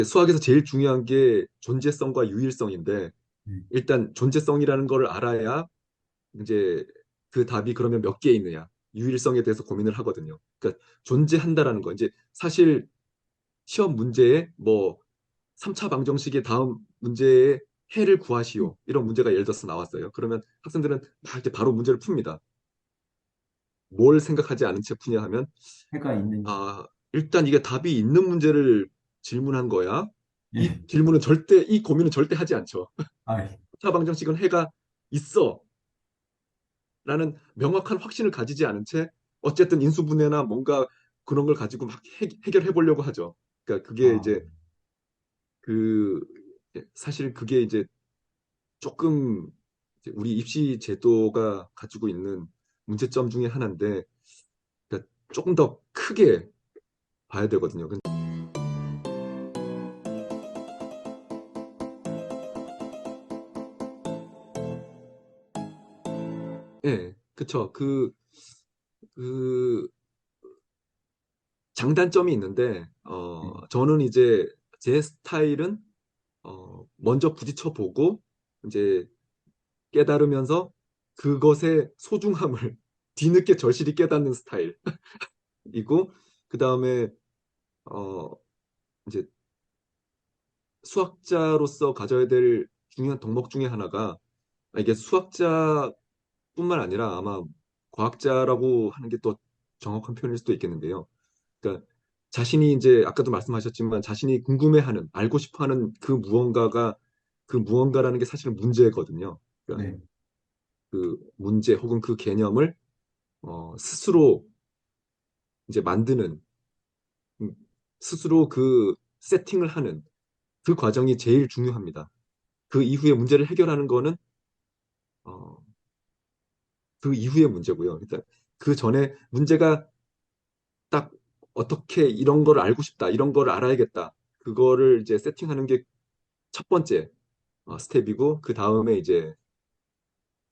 수학에서 제일 중요한 게 존재성과 유일성인데, 네. 일단 존재성이라는 걸 알아야 이제 그 답이 그러면 몇 개 있느냐, 유일성에 대해서 고민을 하거든요. 그러니까 존재한다라는 거, 이제 사실 시험 문제에 뭐 3차 방정식의 다음 문제에 해를 구하시오, 이런 문제가 예를 들어서 나왔어요. 그러면 학생들은 막 이제 바로 문제를 풉니다. 뭘 생각하지 않은 채 푸냐 하면, 해가 있는지. 아, 일단 이게 답이 있는 문제를 질문한 거야. 이 예. 질문은 절대, 이 고민은 절대 하지 않죠. 아, 차방정식은 해가 있어 라는 명확한 확신을 가지지 않은 채 어쨌든 인수분해나 뭔가 그런 걸 가지고 막 해결해 보려고 하죠. 그러니까 그게 아, 이제 그 사실 그게 이제 조금 이제 우리 입시 제도가 가지고 있는 문제점 중에 하나인데, 그러니까 조금 더 크게 봐야 되거든요. 예, 그쵸. 그 장단점이 있는데, 네. 저는 이제 제 스타일은, 먼저 부딪혀 보고, 이제 깨달으면서 그것의 소중함을 뒤늦게 절실히 깨닫는 스타일이고, 그 다음에, 어, 이제 수학자로서 가져야 될 중요한 덕목 중에 하나가, 이게 수학자뿐만 아니라 아마 과학자라고 하는 게 또 정확한 표현일 수도 있겠는데요. 그러니까 자신이 이제 아까도 말씀하셨지만 자신이 궁금해하는, 알고 싶어하는 그 무언가가, 그 무언가라는 게 사실은 문제거든요. 그러니까 네. 그 문제 혹은 그 개념을 스스로 이제 만드는, 음, 스스로 그 세팅을 하는 그 과정이 제일 중요합니다. 그 이후에 문제를 해결하는 거는 어, 그 이후의 문제고요. 그러니까 그 전에 문제가 딱 어떻게 이런 걸 알고 싶다, 이런 걸 알아야겠다, 그거를 이제 세팅하는 게 첫 번째 스텝이고, 그 다음에 이제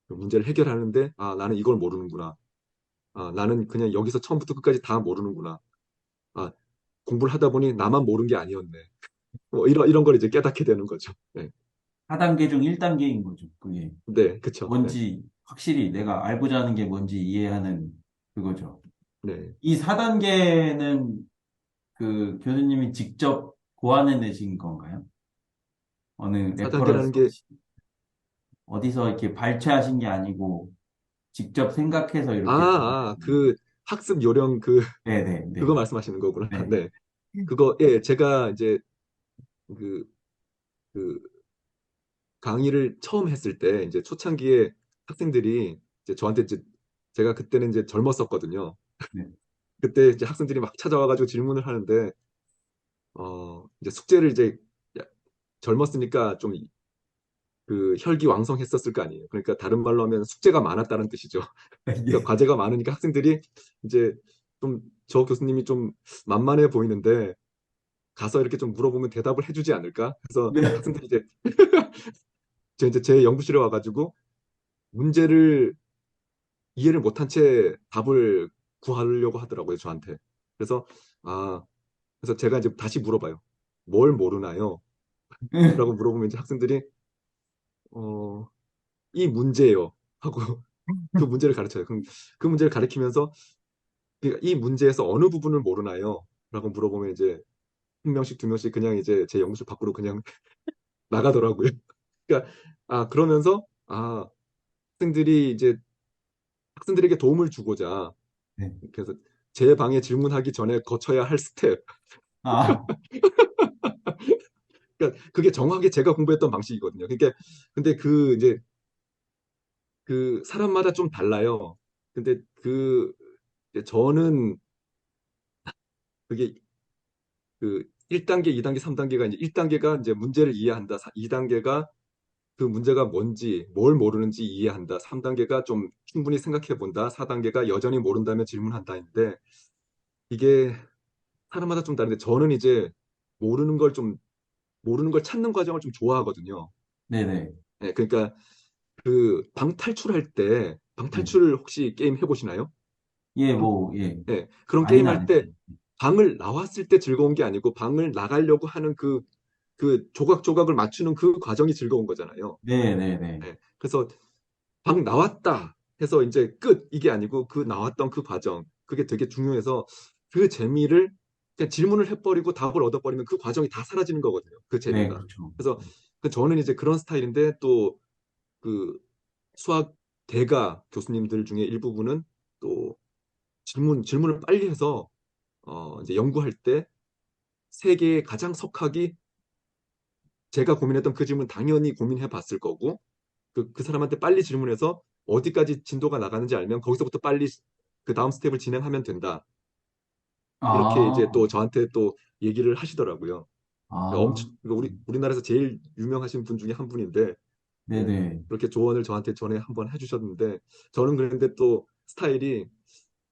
그 문제를 해결하는데, 아, 나는 이걸 모르는구나. 아, 나는 그냥 여기서 처음부터 끝까지 다 모르는구나. 아, 공부를 하다 보니 나만 모르는 게 아니었네. 이런 걸 이제 깨닫게 되는 거죠. 네, 4단계 중 1단계인 거죠. 그게 네, 그쵸. 네, 뭔지 확실히 내가 알고자 하는 게 뭔지 이해하는 그거죠. 네. 이 4단계는 그 교수님이 직접 고안해 내신 건가요? 어느 레퍼런스 4단계라는 게, 어디서 이렇게 발췌하신 게 아니고 직접 생각해서 이렇게 그 학습 요령 그거 네네네. 말씀하시는 거구나. 네. 네. 그거, 예, 제가 이제 그, 그 강의를 처음 했을 때, 이제 초창기에 학생들이 이제 저한테 이제, 제가 그때는 이제 젊었었거든요. 네. 그때 이제 학생들이 막 찾아와가지고 질문을 하는데, 이제 숙제를 이제 젊었으니까 좀 그 혈기왕성했었을 거 아니에요. 그러니까 다른 말로 하면 숙제가 많았다는 뜻이죠. 그러니까 예. 과제가 많으니까 학생들이 이제 좀, 저 교수님이 좀 만만해 보이는데 가서 이렇게 좀 물어보면 대답을 해주지 않을까? 그래서 네. 학생들이 이제 이제 제 연구실에 와가지고 문제를 이해를 못한 채 답을 구하려고 하더라고요, 저한테. 그래서 아, 그래서 제가 이제 다시 물어봐요. 뭘 모르나요? 라고 물어보면 이제 학생들이 어, 이 문제예요 하고 그 문제를 가르쳐요. 그럼 그 문제를 가르치면서, 그러니까 이 문제에서 어느 부분을 모르나요? 라고 물어보면 이제 한 명씩 두 명씩 그냥 이제 제 연구실 밖으로 그냥 나가더라고요. 그러니까 그러면서 학생들이 이제 학생들에게 도움을 주고자, 네. 그래서 제 방에 질문하기 전에 거쳐야 할 스텝. 아, 그러니까 그게 정확하게 제가 공부했던 방식이거든요. 그러니까 근데 그 이제 그 사람마다 좀 달라요. 근데 이제 저는 그게 그 1단계, 2단계, 3단계가, 이제 1단계가 이제 문제를 이해한다. 2단계가 그 문제가 뭔지, 뭘 모르는지 이해한다. 3단계가 좀 충분히 생각해 본다. 4단계가 여전히 모른다면 질문한다인데, 이게 사람마다 좀 다른데, 저는 이제 모르는 걸 좀, 모르는 걸 찾는 과정을 좀 좋아하거든요. 네네. 네, 그러니까 그 방탈출할 때, 네. 방탈출 혹시 게임 해보시나요? 예, 뭐, 예. 네, 그런 게임 많이는 할 안 때 했어요. 방을 나왔을 때 즐거운 게 아니고 방을 나가려고 하는 그 그 조각조각을 맞추는 그 과정이 즐거운 거잖아요. 네네네. 예. 그래서 방 나왔다 해서 이제 끝 이게 아니고 그 나왔던 그 과정 그게 되게 중요해서 그 재미를 그냥 질문을 해버리고 답을 얻어버리면 그 과정이 다 사라지는 거거든요. 그 네, 재미가. 그렇죠. 그래서 저는 이제 그런 스타일인데 또 그 수학 대가 교수님들 중에 일부분은 또 질문을 빨리 해서 이제 연구할 때 세계의 가장 석학이 제가 고민했던 그 질문 당연히 고민해 봤을 거고 그 사람한테 빨리 질문해서 어디까지 진도가 나가는지 알면 거기서부터 빨리 그 다음 스텝을 진행하면 된다. 이렇게 이제 아, 또 저한테 또 얘기를 하시더라고요. 그러니까 아, 엄청 우리나라에서 제일 유명하신 분 중에 한 분인데 예, 네네. 그렇게 조언을 저한테 전에 한번 해주셨는데 저는 그런데 또 스타일이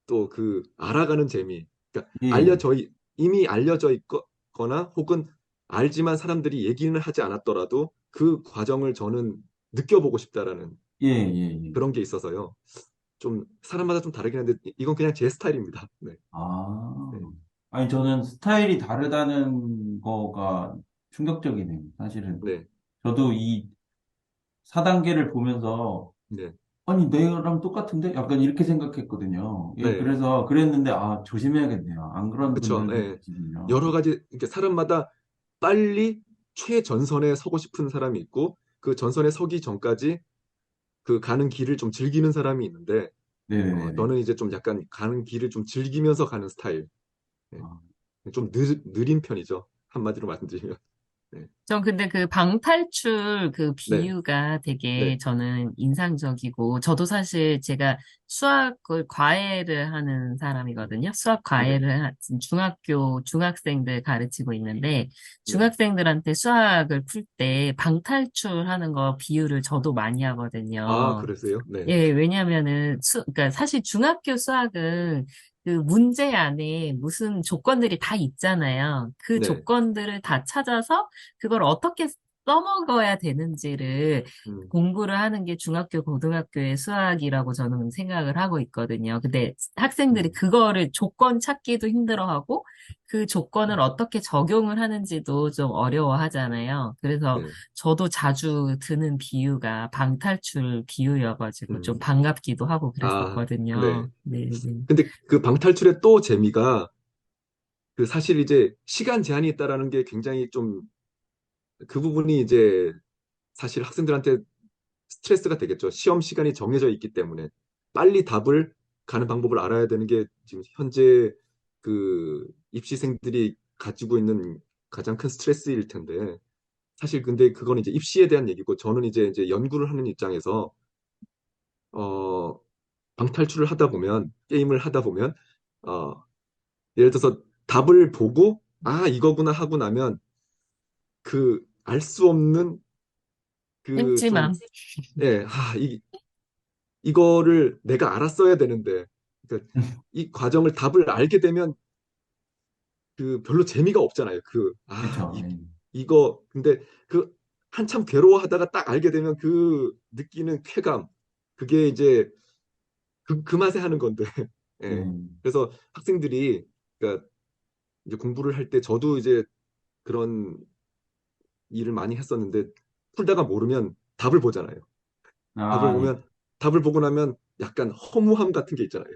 또 그 알아가는 재미. 그러니까 예, 이미 알려져 있거나 혹은 알지만 사람들이 얘기는 하지 않았더라도 그 과정을 저는 느껴보고 싶다라는 예, 예, 예. 그런 게 있어서요. 좀 사람마다 좀 다르긴 한데 이건 그냥 제 스타일입니다. 네, 아, 네, 아니, 저는 스타일이 다르다는 거가 충격적이네요. 사실은. 네, 저도 이 4단계를 보면서, 네, 아니, 내랑 똑같은데? 약간 이렇게 생각했거든요. 예, 네. 그래서 그랬는데, 아, 조심해야겠네요. 안 그런 그쵸. 분들도 예. 여러 계시군요. 가지 이렇게 사람마다 빨리 최전선에 서고 싶은 사람이 있고 그 전선에 서기 전까지 그 가는 길을 좀 즐기는 사람이 있는데 네네네. 저는 이제 좀 약간 가는 길을 좀 즐기면서 가는 스타일. 예. 아, 좀 느린 편이죠. 한마디로 말씀드리면. 네, 전 근데 그 방탈출 그 네, 비유가 되게 네, 저는 인상적이고, 저도 사실 제가 수학을 과외를 하는 사람이거든요. 수학 네, 과외를 중학교, 중학생들 가르치고 있는데, 네. 중학생들한테 수학을 풀 때 방탈출하는 거 비유를 저도 많이 아, 하거든요. 그러세요? 네, 예, 왜냐면은, 그러니까 사실 중학교 수학은 그 문제 안에 무슨 조건들이 다 있잖아요. 그 네, 조건들을 다 찾아서 그걸 어떻게 써먹어야 되는지를 음, 공부를 하는 게 중학교, 고등학교의 수학이라고 저는 생각을 하고 있거든요. 근데 학생들이 음, 그거를 조건 찾기도 힘들어하고 그 조건을 어떻게 적용을 하는지도 좀 어려워하잖아요. 그래서 네, 저도 자주 드는 비유가 방탈출 비유여가지고 좀 음, 반갑기도 하고 아, 네. 그랬었거든요. 네, 네. 근데 그 방탈출의 또 재미가 그 사실 이제 시간 제한이 있다라는 게 굉장히 좀 그 부분이 이제 사실 학생들한테 스트레스가 되겠죠. 시험 시간이 정해져 있기 때문에 빨리 답을 가는 방법을 알아야 되는 게 지금 현재 그 입시생들이 가지고 있는 가장 큰 스트레스일 텐데 사실 근데 그건 이제 입시에 대한 얘기고 저는 이제 연구를 하는 입장에서 어 방탈출을 하다 보면 게임을 하다 보면 어 예를 들어서 답을 보고 아 이거구나 하고 나면 그 알 수 없는 그 좀 찜찜함. 예, 이거를 내가 알았어야 되는데 그러니까 이 과정을 답을 알게 되면 그 별로 재미가 없잖아요. 그쵸. 예. 이거 근데 그 한참 괴로워하다가 딱 알게 되면 그 느끼는 쾌감 그게 이제 그 맛에 하는 건데 네. 예. 그래서 학생들이 그러니까 이제 공부를 할 때 저도 이제 그런 일을 많이 했었는데 풀다가 모르면 답을 보잖아요. 답을 아, 예. 보면 답을 보고 나면 약간 허무함 같은 게 있잖아요.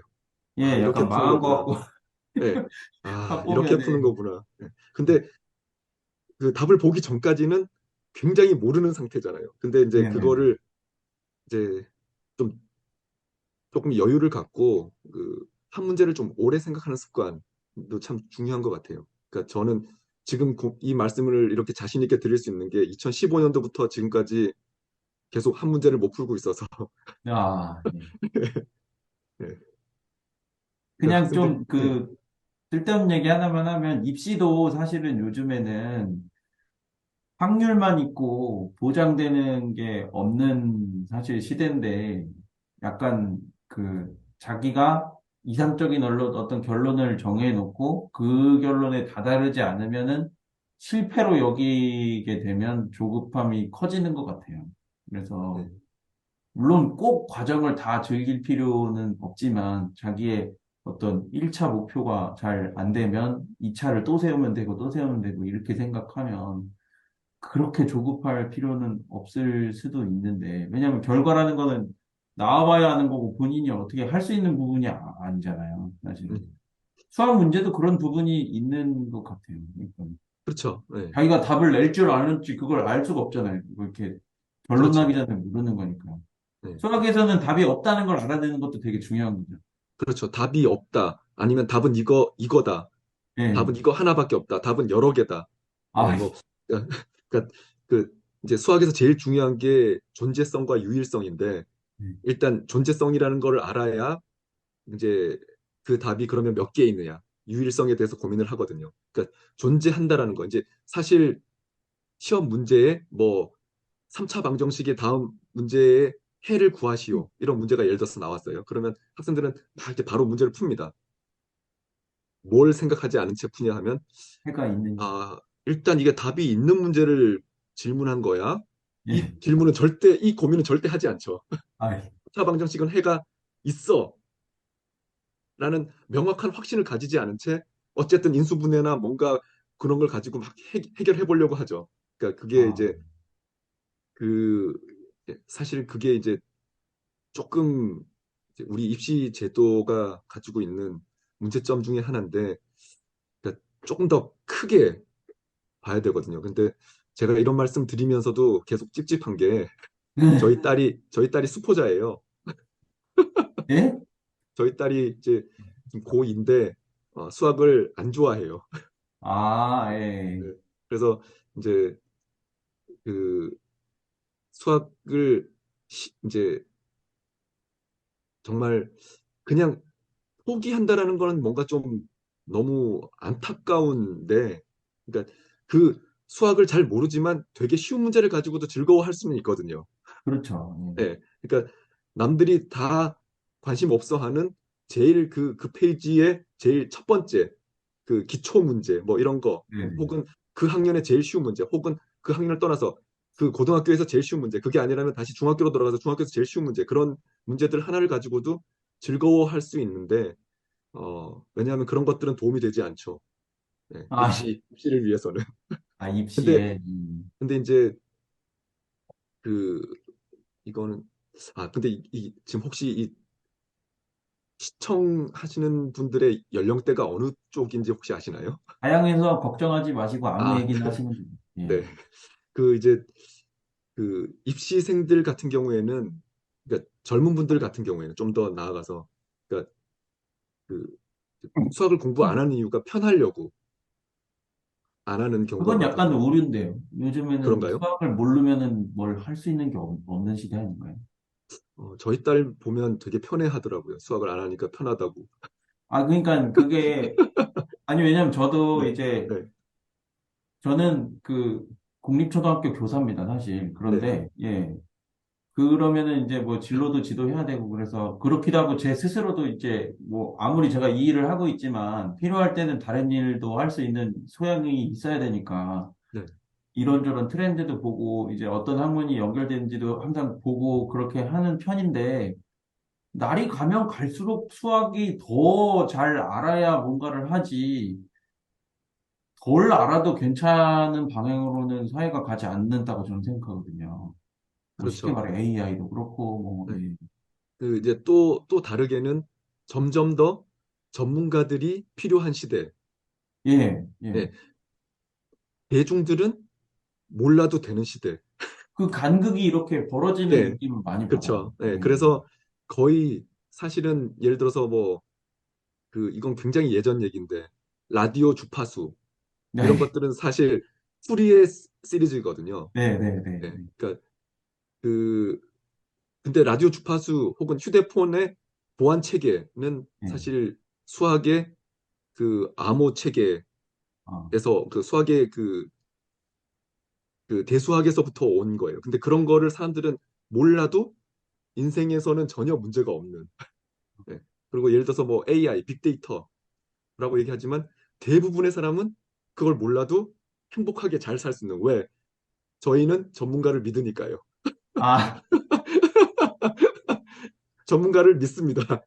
아, 예, 이렇게 약간 푸는 망한 것 거구나. 같고, 예. 아, 딱 이렇게 푸는 보면은, 거구나. 예. 근데 그 답을 보기 전까지는 굉장히 모르는 상태잖아요. 근데 이제 네네네. 그거를 이제 좀 조금 여유를 갖고 그 한 문제를 좀 오래 생각하는 습관도 참 중요한 것 같아요. 그러니까 저는 지금 이 말씀을 이렇게 자신 있게 드릴 수 있는 게 2015년도부터 지금까지 계속 한 문제를 못 풀고 있어서 아, 예. 예. 그러니까 그냥 학생들 좀 예. 쓸데없는 얘기 하나만 하면, 입시도 사실은 요즘에는 확률만 있고 보장되는 게 없는 사실 시대인데 약간 자기가 이상적인 어떤 결론을 정해놓고 그 결론에 다다르지 않으면은 실패로 여기게 되면 조급함이 커지는 것 같아요. 그래서 네. 물론 꼭 과정을 다 즐길 필요는 없지만 자기의 어떤 1차 목표가 잘 안 되면 2차를 또 세우면 되고 또 세우면 되고 이렇게 생각하면 그렇게 조급할 필요는 없을 수도 있는데, 왜냐하면 결과라는 거는 나와봐야 하는 거고 본인이 어떻게 할 수 있는 부분이 아니잖아요. 사실은. 음, 수학 문제도 그런 부분이 있는 것 같아요. 그러니까 그렇죠. 네, 자기가 답을 낼 줄 아는지 그걸 알 수가 없잖아요. 뭐 이렇게 결론 나기 그렇죠. 전에 모르는 거니까. 네, 수학에서는 답이 없다는 걸 알아내는 것도 되게 중요한 거죠. 그렇죠. 답이 없다. 아니면 답은 이거다. 예. 답은 이거 하나밖에 없다. 답은 여러 개다. 예, 아, 뭐, 그러니까 그 이제 수학에서 제일 중요한 게 존재성과 유일성인데 예. 일단 존재성이라는 걸 알아야 이제 그 답이 그러면 몇 개 있느냐 유일성에 대해서 고민을 하거든요. 그러니까 존재한다라는 거 이제 사실 시험 문제에 뭐 3차 방정식의 다음 문제에 해를 구하시오 이런 문제가 예를 들어서 나왔어요. 그러면 학생들은 막 이렇게 바로 문제를 풉니다. 뭘 생각하지 않은 채 푸냐 하면 해가 있는지. 아, 일단 이게 답이 있는 문제를 질문한 거야. 이 예. 질문은 절대, 이 고민은 절대 하지 않죠. 아, 차방정식은 해가 있어. 라는 명확한 확신을 가지지 않은 채 어쨌든 인수분해나 뭔가 그런 걸 가지고 막 해결해 보려고 하죠. 그러니까 그게 아, 이제 그 사실 그게 이제 조금 이제 우리 입시 제도가 가지고 있는 문제점 중에 하나인데 그러니까 조금 더 크게 봐야 되거든요. 근데 제가 이런 말씀 드리면서도 계속 찝찝한 게 저희 딸이 수포자예요. 예? 저희 딸이 이제 고2인데 수학을 안 좋아해요. 아, 네. 예. 그래서 이제 그 수학을 이제 정말 그냥 포기한다라는 거는 뭔가 좀 너무 안타까운데, 그러니까 그 수학을 잘 모르지만 되게 쉬운 문제를 가지고도 즐거워할 수는 있거든요. 그렇죠. 네. 그러니까 남들이 다 관심 없어 하는 제일 그 페이지의 제일 첫 번째 그 기초 문제 뭐 이런 거 예. 네. 혹은 그 학년의 제일 쉬운 문제 혹은 그 학년을 떠나서 그 고등학교에서 제일 쉬운 문제 그게 아니라면 다시 중학교로 돌아가서 중학교에서 제일 쉬운 문제 그런 문제들 하나를 가지고도 즐거워할 수 있는데 왜냐하면 그런 것들은 도움이 되지 않죠. 네, 아, 입시를 위해서는. 근데 입시에. 근데 이제 그 이거는 근데 지금 혹시 이 시청하시는 분들의 연령대가 어느 쪽인지 혹시 아시나요? 다양해서 걱정하지 마시고 아무 아, 얘기나 하시면 됩니다. 네. 예. 그 이제 그 입시생들 같은 경우에는 그러니까 젊은 분들 같은 경우에는 좀 더 나아가서 그러니까 그 수학을 공부 안 하는 이유가 편하려고 안 하는 경우가 그건 약간 많거든요. 오류인데요. 요즘에는 그런가요? 수학을 모르면은 뭘 할 수 있는 게 없는 시대 아닌가요? 저희 딸 보면 되게 편해 하더라고요. 수학을 안 하니까 편하다고. 아, 그러니까 그게, 아니, 왜냐면 저도 네, 이제, 네, 저는 그 공립초등학교 교사입니다, 사실. 네, 그런데, 예. 그러면은 이제 뭐 진로도 지도해야 되고 그래서 그렇기도 하고 제 스스로도 이제 뭐 아무리 제가 이 일을 하고 있지만 필요할 때는 다른 일도 할 수 있는 소양이 있어야 되니까 네, 이런저런 트렌드도 보고 이제 어떤 학문이 연결되는지도 항상 보고 그렇게 하는 편인데 날이 가면 갈수록 수학이 더 잘 알아야 뭔가를 하지 덜 알아도 괜찮은 방향으로는 사회가 가지 않는다고 저는 생각하거든요. 뭐 쉽게 그렇죠. 말해 AI도 그렇고 뭐 네. 예. 그 이제 또 다르게는 점점 더 전문가들이 필요한 시대. 예, 예. 네, 대중들은 몰라도 되는 시대. 그 간극이 이렇게 벌어지는 네, 느낌을 많이 받아요. 그렇죠. 네, 예. 그래서 거의 사실은 예를 들어서 뭐 이건 굉장히 예전 얘기인데 라디오 주파수 이런 네, 것들은 사실 풀이의 시리즈거든요. 네, 네, 네. 네, 그러니까 그 근데 라디오 주파수 혹은 휴대폰의 보안 체계는 네. 사실 수학의 그 암호 체계에서 아, 그 수학의 그 대수학에서부터 온 거예요. 근데 그런 거를 사람들은 몰라도 인생에서는 전혀 문제가 없는. 네. 그리고 예를 들어서 뭐 AI, 빅데이터라고 얘기하지만 대부분의 사람은 그걸 몰라도 행복하게 잘 살 수 있는. 왜? 저희는 전문가를 믿으니까요. 아, 전문가를 믿습니다.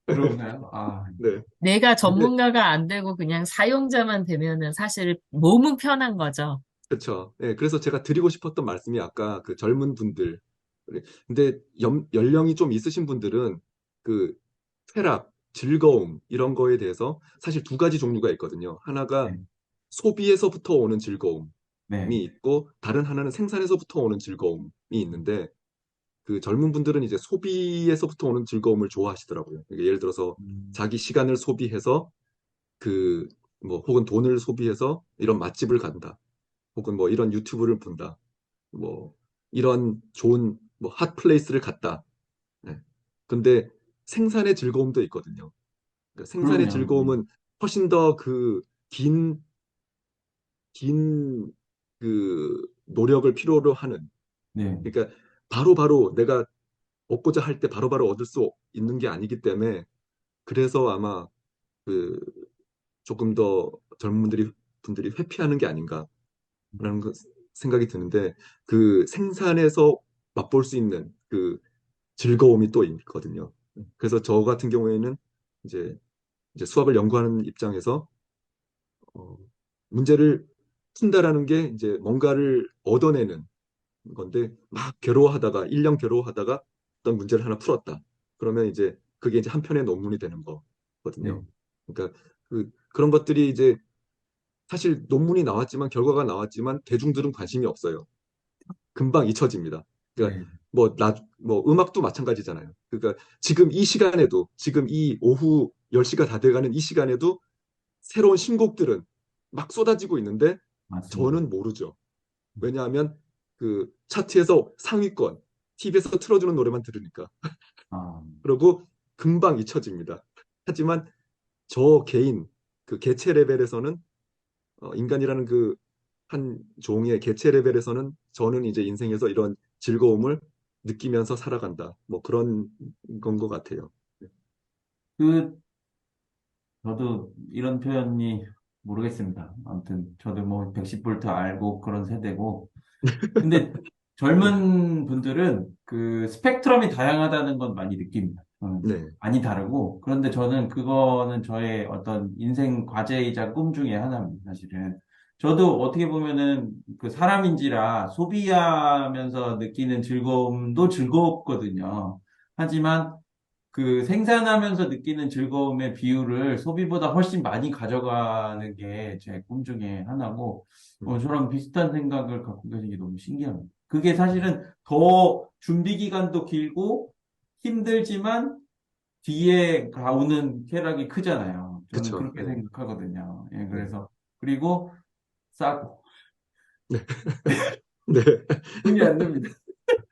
그런가요? 아, 네. 내가 근데 전문가가 안 되고 그냥 사용자만 되면은 사실 몸은 편한 거죠. 그렇죠. 예, 그래서 제가 드리고 싶었던 말씀이 아까 그 젊은 분들, 근데 연령이 좀 있으신 분들은 그 쾌락, 즐거움 이런 거에 대해서 사실 두 가지 종류가 있거든요. 하나가 네, 소비에서부터 오는 즐거움이 네, 있고 다른 하나는 생산에서부터 오는 즐거움이 있는데 그 젊은 분들은 이제 소비에서부터 오는 즐거움을 좋아하시더라고요. 그러니까 예를 들어서 음, 자기 시간을 소비해서 그 뭐 혹은 돈을 소비해서 이런 맛집을 간다. 혹은 뭐 이런 유튜브를 본다. 뭐 이런 좋은 뭐 핫플레이스를 갔다. 네. 근데 생산의 즐거움도 있거든요. 그러니까 생산의 그럼요. 네, 즐거움은 훨씬 더 그 긴 그 노력을 필요로 하는. 네, 그러니까 바로바로 내가 얻고자 할 때 바로바로 얻을 수 있는 게 아니기 때문에 그래서 아마 그 조금 더 젊은 분들이 회피하는 게 아닌가라는 생각이 드는데 그 생산에서 맛볼 수 있는 그 즐거움이 또 있거든요. 그래서 저 같은 경우에는 이제 수학을 연구하는 입장에서 어, 문제를 푼다라는 게 이제 뭔가를 얻어내는 건데 막 괴로워하다가 1년 괴로워하다가 어떤 문제를 하나 풀었다. 그러면 이제 그게 이제 한 편의 논문이 되는 네, 거거든요. 그러니까 그런 것들이 이제 사실 논문이 나왔지만 결과가 나왔지만 대중들은 관심이 없어요. 금방 잊혀집니다. 그러니까 네, 뭐 음악도 마찬가지잖아요. 그러니까 지금 이 오후 10시가 다 돼가는 이 시간에도 새로운 신곡들은 막 쏟아지고 있는데 맞습니다. 저는 모르죠. 왜냐하면 그 차트에서 상위권, TV에서 틀어주는 노래만 들으니까. 아, 그리고 금방 잊혀집니다. 하지만 저 개인, 그 개체 레벨에서는, 인간이라는 그 한 종의 개체 레벨에서는 저는 이제 인생에서 이런 즐거움을 느끼면서 살아간다. 뭐 그런 건 것 같아요. 그, 저도 이런 표현이 모르겠습니다. 아무튼, 저도 뭐 110볼트 알고 그런 세대고. 근데 네, 젊은 분들은 그 스펙트럼이 다양하다는 건 많이 느낍니다. 네, 많이 다르고. 그런데 저는 그거는 저의 어떤 인생 과제이자 꿈 중에 하나입니다, 사실은. 저도 어떻게 보면은 그 사람인지라 소비하면서 느끼는 즐거움도 즐겁거든요. 하지만 그 생산하면서 느끼는 즐거움의 비율을 소비보다 훨씬 많이 가져가는 게 제 꿈 중에 하나고, 저랑 비슷한 생각을 갖고 계신 게 너무 신기합니다. 그게 사실은 더 준비 기간도 길고 힘들지만 뒤에 가오는 쾌락이 크잖아요. 저는 그쵸. 그렇게 네, 생각하거든요. 예, 네, 그래서, 그리고 싸고, 네, 네, 돈이 안 듭니다.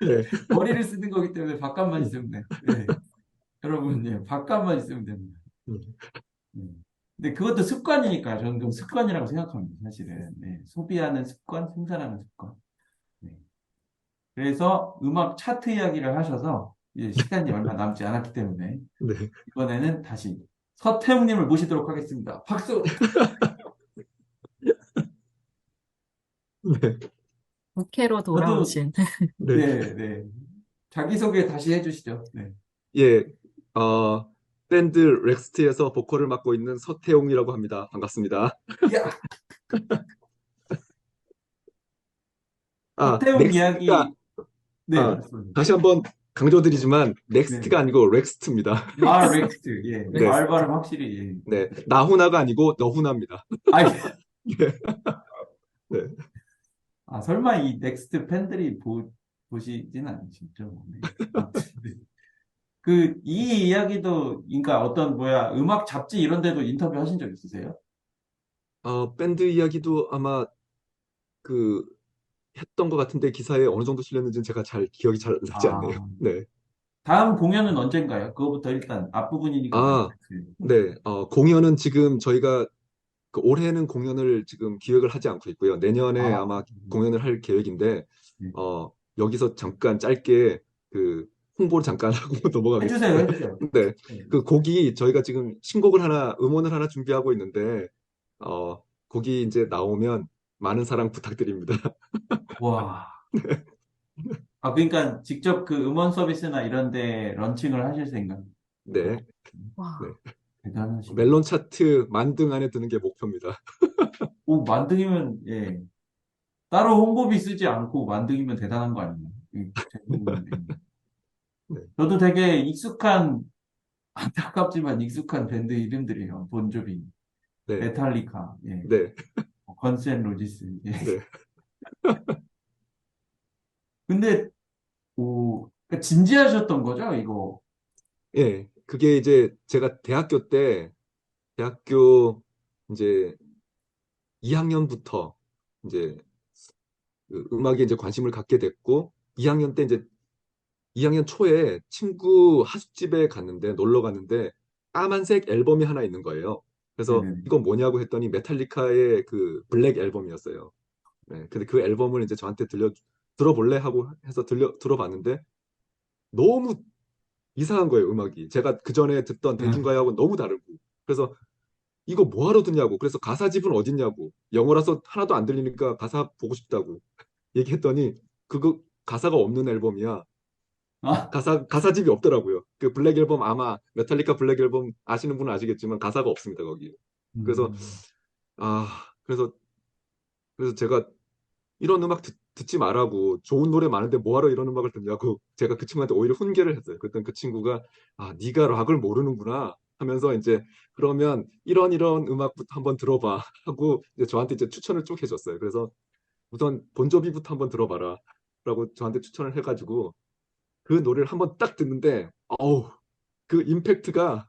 네, 머리를 쓰는 거기 때문에 밥값만 있으면 돼. 예, 여러분, 예, 밥값만 있으면 됩니다. 근데 그것도 습관이니까 저는 그 습관이라고 생각합니다. 사실은 소비하는 습관, 생산하는 습관. 네. 그래서 음악 차트 이야기를 하셔서 이제 시간이 얼마 남지 않았기 때문에 네, 이번에는 다시 서태웅님을 모시도록 하겠습니다. 박수! 네, 부캐로 저도 돌아오신. 네. 네, 네. 자기소개 다시 해주시죠. 네. 예, 어, 밴드 렉스트에서 보컬을 맡고 있는 서태용이라고 합니다. 반갑습니다. 야, 아, 서태웅 넥스트가, 이야기. 네, 아, 말씀하세요. 다시 한번 강조드리지만, 네. 넥스트가 아니고 렉스트입니다. 아, 렉스트. 예. 네, 말 발음 확실히. 예. 네, 나훈아가 아니고 너훈아입니다. 아, 네, 네. 아, 설마 이 넥스트 팬들이 보시진 않으시죠? 네. 아무튼, 네. 이 이야기도, 그러니까 어떤, 뭐야, 음악 잡지 이런 데도 인터뷰 하신 적 있으세요? 밴드 이야기도 아마 그, 했던 것 같은데 기사에 어느 정도 실렸는지는 제가 기억이 잘 나지 않네요. 아, 네. 다음 공연은 언젠가요? 그거부터 일단 앞부분이니까 아, 말씀해주세요. 네. 공연은 지금 저희가 올해는 공연을 지금 기획을 하지 않고 있고요. 내년에 아, 아마 공연을 할 계획인데, 네. 여기서 잠깐 짧게 그 홍보를 잠깐 하고 해주세요, 넘어가겠습니다. 해주세요. 네. 네. 그 곡이 저희가 지금 신곡을 음원을 하나 준비하고 있는데, 곡이 이제 나오면 많은 사랑 부탁드립니다. 와. 아, 그러니까 직접 그 음원 서비스나 이런 데 런칭을 하실 생각. 네. 네. 와, 대단하시네. 멜론 차트 만등 안에 드는 게 목표입니다. 오, 만등이면, 예. 따로 홍보비 쓰지 않고 만들면 대단한 거 아니에요? 제목인데. 네, 저도 되게 안타깝지만 익숙한 밴드 이름들이에요. 본조비, 네, 메탈리카, 예, 네, 건스 앤 로지스. 예. 네, 근데 그러니까 진지하셨던 거죠, 이거? 예. 그게 이제 제가 대학교 이제 2학년부터 이제 그 음악에 이제 관심을 갖게 됐고, 2학년 때 이제 2학년 초에 친구 하숙집에 갔는데, 놀러 갔는데, 까만색 앨범이 하나 있는 거예요. 그래서 네네. 이건 뭐냐고 했더니 메탈리카의 그 블랙 앨범이었어요. 네, 근데 그 앨범을 이제 저한테 들어볼래? 하고 해서 들어봤는데, 너무 이상한 거예요, 음악이. 제가 그 전에 듣던 대중가요하고 너무 다르고. 그래서 이거 뭐하러 듣냐고. 그래서 가사집은 어딨냐고. 영어라서 하나도 안 들리니까 가사 보고 싶다고 얘기했더니, 그거 가사가 없는 앨범이야. 아, 가사집이 없더라고요. 그 블랙 앨범, 아마 메탈리카 블랙 앨범 아시는 분은 아시겠지만 가사가 없습니다, 거기. 그래서 음. 그래서 제가 이런 음악 듣지 말라고, 좋은 노래 많은데 뭐하러 이런 음악을 듣냐고 제가 그 친구한테 오히려 훈계를 했어요. 그랬더니 그 친구가, 네가 락을 모르는구나 하면서 이제, 그러면 이런 음악부터 한번 들어봐 하고 이제 저한테 이제 추천을 쭉 해줬어요. 그래서 우선 본조비부터 한번 들어봐라 라고 저한테 추천을 해가지고 그 노래를 한번 딱 듣는데, 어우, 그 임팩트가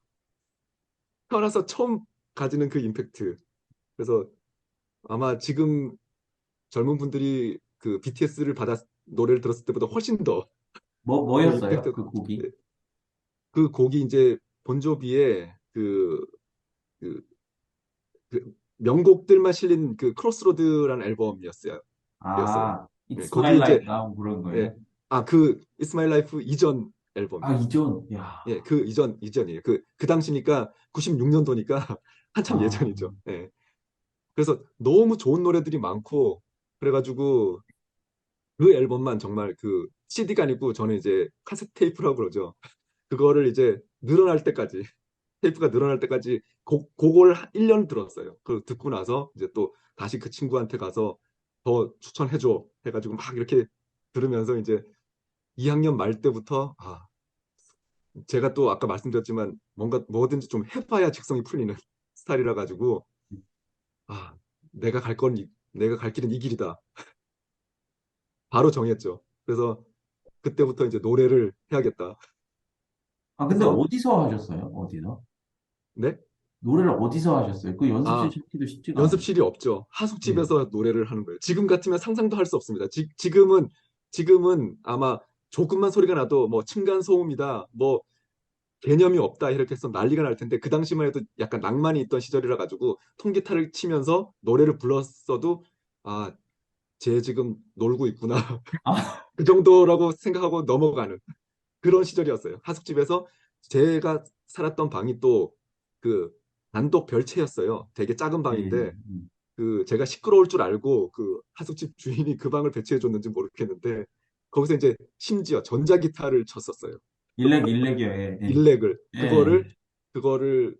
태어나서 처음 가지는 그 임팩트. 그래서 아마 지금 젊은 분들이 그 BTS를 노래를 들었을 때보다 훨씬 더 그 뭐였어요? 임팩트. 그 곡이? 그 곡이 이제 본조비의 그, 그 명곡들만 실린 그 크로스로드라는 앨범이었어요. 였어요. 네, It's My 거기 이제, Life Now 그런 예, 거예요? 그 It's My Life 이전 앨범이에요. 이전, 야, 예, 그 이전이에요. 그 당시니까 96년도니까 한참 아, 예전이죠. 예. 그래서 너무 좋은 노래들이 많고, 그래가지고 그 앨범만 정말 그 CD가 아니고 저는 이제 카세트 테이프라고 그러죠. 그거를 이제 늘어날 때까지, 테이프가 늘어날 때까지 그걸 1년 들었어요. 그 듣고 나서 이제 또 다시 그 친구한테 가서 더 추천해줘 해가지고 막 이렇게 들으면서 이제 2학년 말 때부터, 제가 또 아까 말씀드렸지만 뭔가 뭐든지 좀 해봐야 직성이 풀리는 스타일이라 가지고, 아, 내가 갈 길은 이 길이다. 바로 정했죠. 그래서 그때부터 이제 노래를 해야겠다 근데 해서. 어디서 하셨어요? 어디서? 네? 노래를 어디서 하셨어요? 그 연습실 아, 찾기도 쉽지가 않아요. 연습실이 없죠. 네. 하숙집에서 노래를 하는 거예요. 지금 같으면 상상도 할 수 없습니다. 지금은 아마 조금만 소리가 나도 뭐 층간 소음이다, 뭐 개념이 없다 이렇게 해서 난리가 날 텐데, 그 당시만 해도 약간 낭만이 있던 시절이라 가지고 통기타를 치면서 노래를 불렀어도, 아, 쟤 지금 놀고 있구나. 아, 그 정도라고 생각하고 넘어가는 그런 시절이었어요. 하숙집에서 제가 살았던 방이 또 그 단독 별채였어요. 되게 작은 네. 방인데, 그 제가 시끄러울 줄 알고 그 하숙집 주인이 그 방을 배치해 줬는지 모르겠는데, 거기서 이제 심지어 전자기타를 쳤었어요. 일렉이요, 예, 예. 일렉을. 예. 그거를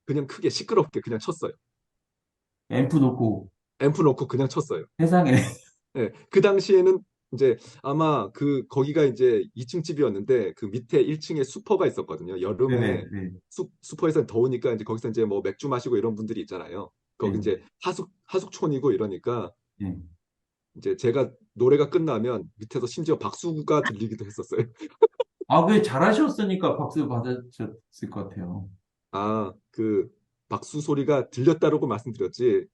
그냥 크게 시끄럽게 그냥 쳤어요. 앰프 놓고 앰프 넣고 그냥 쳤어요. 세상에. 예, 그 당시에는 이제 아마 거기가 이제 2층 집이었는데 그 밑에 1층에 슈퍼가 있었거든요. 네네, 여름에 네. 슈퍼에서 더우니까 이제 거기서 이제 뭐 맥주 마시고 이런 분들이 있잖아요. 거기 네. 이제 하숙촌이고 이러니까 네. 이제 제가 노래가 끝나면 밑에서 심지어 박수가 들리기도 했었어요. 그게 잘하셨으니까 박수 받으셨을 것 같아요. 그 박수 소리가 들렸다라고 말씀드렸지,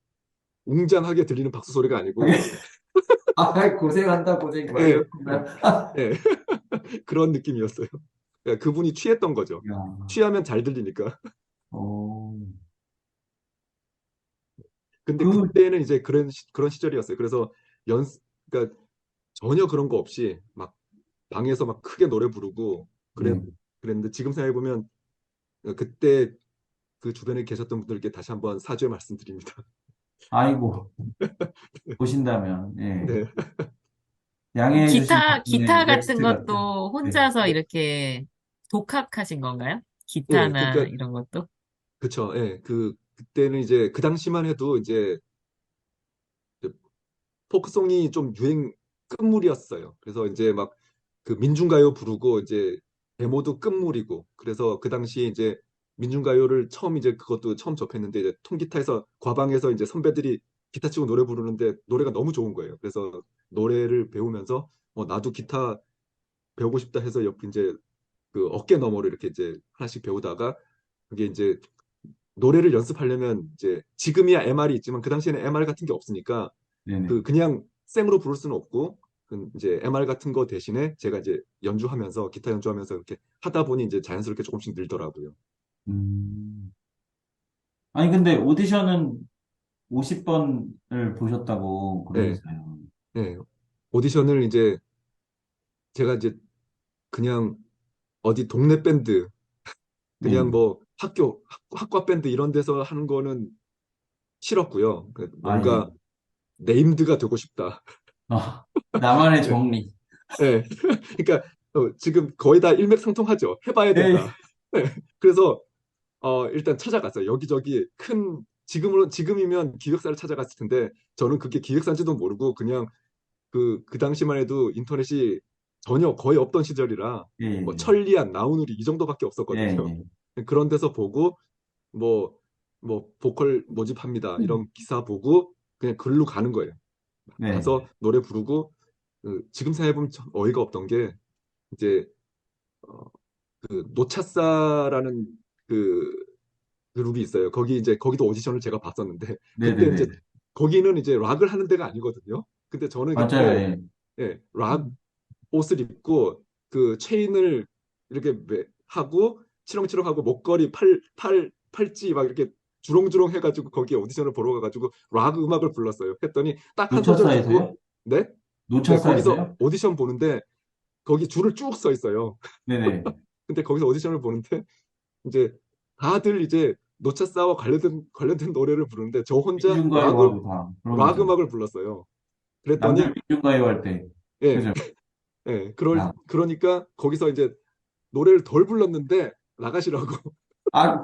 웅장하게 들리는 박수 소리가 아니고, 고생한다, 고생 예, 많이였구나. 예, 그런 느낌이었어요. 그러니까 그분이 취했던 거죠. 야, 취하면 잘 들리니까. 어, 근데 그, 그때는 이제 그런 시절이었어요. 그래서 그러니까 전혀 그런 거 없이 막 방에서 막 크게 노래 부르고 네. 그랬는데, 지금 생각해보면 그때 그 주변에 계셨던 분들께 다시 한번 사죄의 말씀드립니다. 아이고, 보신다면, 예. 네. 양해해 주신 덕분에 기타 같은 랩스트 같은. 것도 네. 혼자서 이렇게 독학하신 건가요? 예, 기타나 그러니까 이런 것도? 그쵸. 예, 그때는 이제 그 당시만 해도 이제 포크송이 좀 유행 끝물이었어요. 그래서 이제 막 그 민중가요 부르고 이제 데모도 끝물이고 그래서 그 당시에 이제 민중가요를 처음 이제 그것도 처음 접했는데 이제 통기타에서 과방에서 이제 선배들이 기타 치고 노래 부르는데 노래가 너무 좋은 거예요. 그래서 노래를 배우면서 나도 기타 배우고 싶다 해서 옆 이제 그 어깨 너머로 이렇게 이제 하나씩 배우다가 그게 이제 노래를 연습하려면 이제 지금이야 MR이 있지만 그 당시에는 MR 같은 게 없으니까 네네. 그냥 생으로 부를 수는 없고 그 이제 MR 같은 거 대신에 제가 이제 연주하면서 기타 연주하면서 이렇게 하다 보니 이제 자연스럽게 조금씩 늘더라고요. 음. 아니, 근데 오디션은 50번을 보셨다고 네, 그러셨어요. 네. 오디션을 이제 제가 이제 그냥 어디 동네 밴드 그냥 네. 뭐 학과 밴드 이런 데서 하는 거는 싫었고요. 아, 예. 뭔가 네임드가 되고 싶다. 나만의 네. 정리. 네. 그러니까 지금 거의 다 일맥상통하죠. 해봐야 된다. 예, 네. 그래서 일단 찾아갔어요. 여기저기 지금이면 기획사를 찾아갔을 텐데 저는 그게 기획사인지도 모르고 그냥 그 당시만 해도 인터넷이 전혀 거의 없던 시절이라 예, 뭐 예, 천리안, 나우누리 이 정도밖에 예, 없었거든요. 예. 그런 데서 보고 뭐 보컬 모집합니다. 음. 이런 기사 보고 그냥 글로 가는 거예요. 네, 가서 노래 부르고 지금 생각해보면 참 어이가 없던 게 이제 어, 그 노차사라는 그 그룹이 있어요. 거기 이제 거기도 오디션을 제가 봤었는데 그때 이제 네네네. 거기는 이제 락을 하는 데가 아니거든요. 근데 저는 맞아요, 그때 예. 락 음. 옷을 입고 그 체인을 이렇게 하고 치렁치렁하고 목걸이 팔찌 막 이렇게 주렁주렁 해가지고 거기에 오디션을 보러 가가지고 락 음악을 불렀어요. 했더니 딱 한 소절 듣고 노차사에서요? 네? 네, 거기서 노차사에서요? 오디션 보는데 거기 줄을 쭉 서 있어요. 네네. 근데 거기서 오디션을 보는데 이제 다들 이제 노차사와 관련된 노래를 부르는데 저 혼자 민중가요하고 다 그런 락 거죠. 음악을 불렀어요. 남들 그랬더니 민중가요 할 때. 예, 그죠? 야. 그러니까 거기서 이제 노래를 덜 불렀는데 나가시라고 아,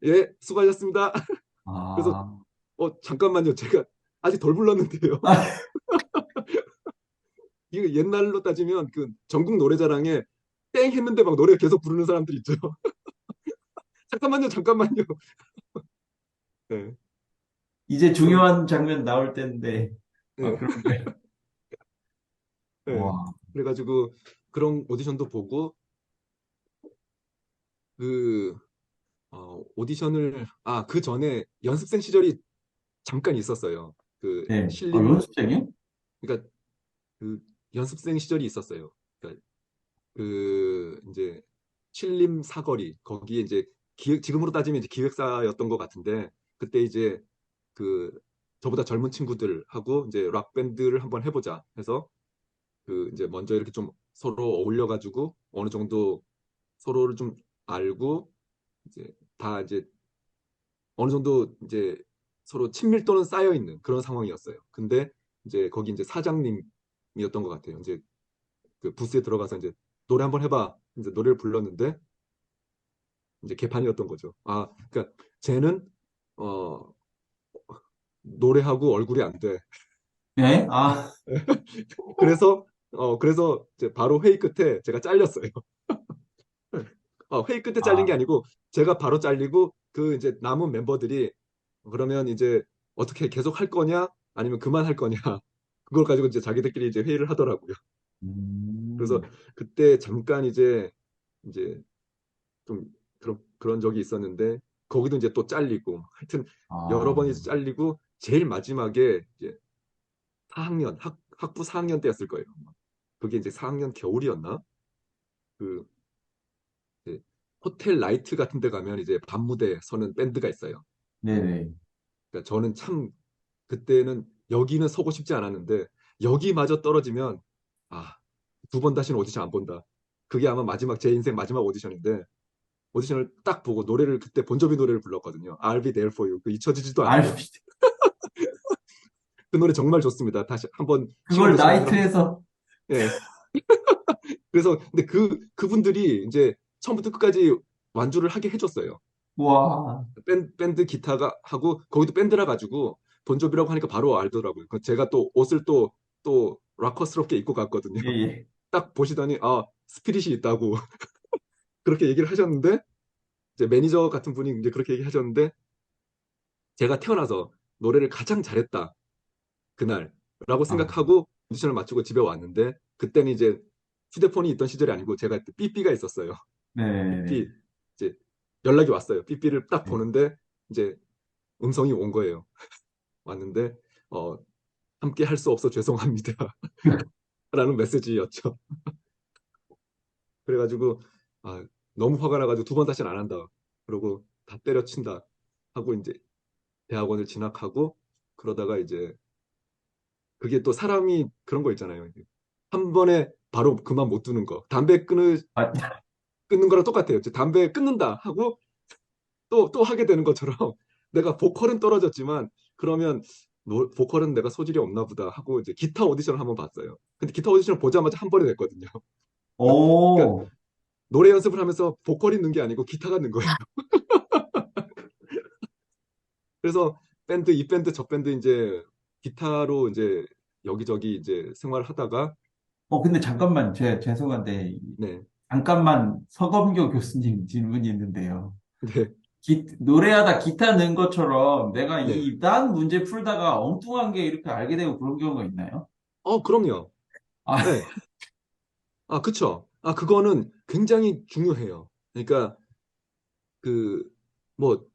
예, 수고하셨습니다. 그래서 아. 잠깐만요. 제가 아직 덜 불렀는데요. 이거 옛날로 따지면 그 전국 노래자랑에 땡 했는데 막 노래 계속 부르는 사람들 있죠. 잠깐만요, 잠깐만요. 네, 이제 그런, 중요한 장면 나올 때인데. 아, 네, 그런 거예요. 네. 와. 그래가지고 그런 오디션도 보고 그 오디션을 그 전에 연습생 시절이 잠깐 있었어요. 그 네. 아, 신림 연습생이요? 그러니까 그 연습생 시절이 있었어요. 그러니까 그 이제 신림 사거리 거기에 이제 지금으로 따지면 이제 기획사였던 것 같은데 그때 이제 그 저보다 젊은 친구들하고 이제 락 밴드를 한번 해보자 해서 그 이제 먼저 이렇게 좀 서로 어울려 가지고 어느 정도 서로를 좀 알고 이제 다 이제 어느 정도 이제 서로 친밀도는 쌓여 있는 그런 상황이었어요. 근데 이제 거기 이제 사장님이었던 것 같아요. 이제 그 부스에 들어가서 이제 노래 한번 해봐. 이제 노래를 불렀는데 이제 개판이었던 거죠. 그러니까 쟤는 어 노래하고 얼굴이 안 돼. 네? 아, 그래서 이제 바로 회의 끝에 제가 잘렸어요. 회의 끝에 잘린 게 아. 아니고 제가 바로 잘리고 그 이제 남은 멤버들이 그러면 이제 어떻게 계속 할 거냐 아니면 그만할 거냐 그걸 가지고 이제 자기들끼리 이제 회의를 하더라고요. 그래서 음. 그때 잠깐 이제 좀 그런 적이 있었는데 거기도 이제 또 잘리고 하여튼 여러 아. 번이 잘리고 제일 마지막에 이제 4학년 학부 4학년 때였을 거예요. 그게 이제 4학년 겨울이었나? 그 이제 호텔 라이트 같은 데 가면 이제 밤무대 서는 밴드가 있어요. 네네. 그러니까 저는 참 그때는 여기는 서고 싶지 않았는데 여기마저 떨어지면 아, 두 번 다시는 오디션 안 본다. 그게 아마 제 인생 마지막 오디션인데 오디션을 딱 보고 노래를 그때 본조비 노래를 불렀거든요. I'll be there for you. 그 잊혀지지도 알, 않아요. 그 노래 정말 좋습니다. 다시 한번 시간 그걸 되시면 한번 나이트에서, 예. 그래서 근데 그분들이 이제 처음부터 끝까지 완주를 하게 해줬어요. 와. 밴드 기타가 하고 거기도 밴드라 가지고 본조비라고 하니까 바로 알더라고요. 제가 또 옷을 또 락커스럽게 입고 갔거든요. 예, 예. 딱 보시더니, 스피릿이 있다고 그렇게 얘기를 하셨는데, 이제 매니저 같은 분이 이제 그렇게 얘기하셨는데, 제가 태어나서 노래를 가장 잘했다, 그날라고 아, 생각하고 오디션을 마치고 집에 왔는데, 그때는 이제 휴대폰이 있던 시절이 아니고 제가 그때 삐삐가 있었어요. 네네네. 삐삐, 이제 연락이 왔어요. 삐삐를 딱 네. 보는데 이제 음성이 온 거예요. 왔는데 어, 함께 할 수 없어 죄송합니다. 라는 메시지였죠. 그래가지고 너무 화가 나가지고 두 번 다시는 안 한다. 그러고 다 때려친다 하고 이제 대학원을 진학하고, 그러다가 이제 그게 또 사람이 그런 거 있잖아요. 한 번에 바로 그만 못 두는 거. 담배 아, 끊는 거랑 똑같아요. 이제 담배 끊는다 하고 또 하게 되는 것처럼 내가 보컬은 떨어졌지만, 그러면 보컬은 내가 소질이 없나 보다 하고 이제 기타 오디션을 한번 봤어요. 근데 기타 오디션을 보자마자 한 번에 됐거든요. 그러니까 오, 노래 연습을 하면서 보컬이 는 게 아니고 기타가 는 거예요. 그래서 이 밴드 저 밴드 이제 기타로 이제 여기저기 이제 생활하다가. 근데 잠깐만, 죄송한데, 네. 잠깐만 서검교 교수님 질문이 있는데요. 네. 노래하다 기타 는 것처럼 내가 네. 이 난 문제 풀다가 엉뚱한 게 이렇게 알게 되고 그런 경우가 있나요? 그럼요. 아, 네. 그쵸. 그거는 굉장히 중요해요. 그러니까 그 뭐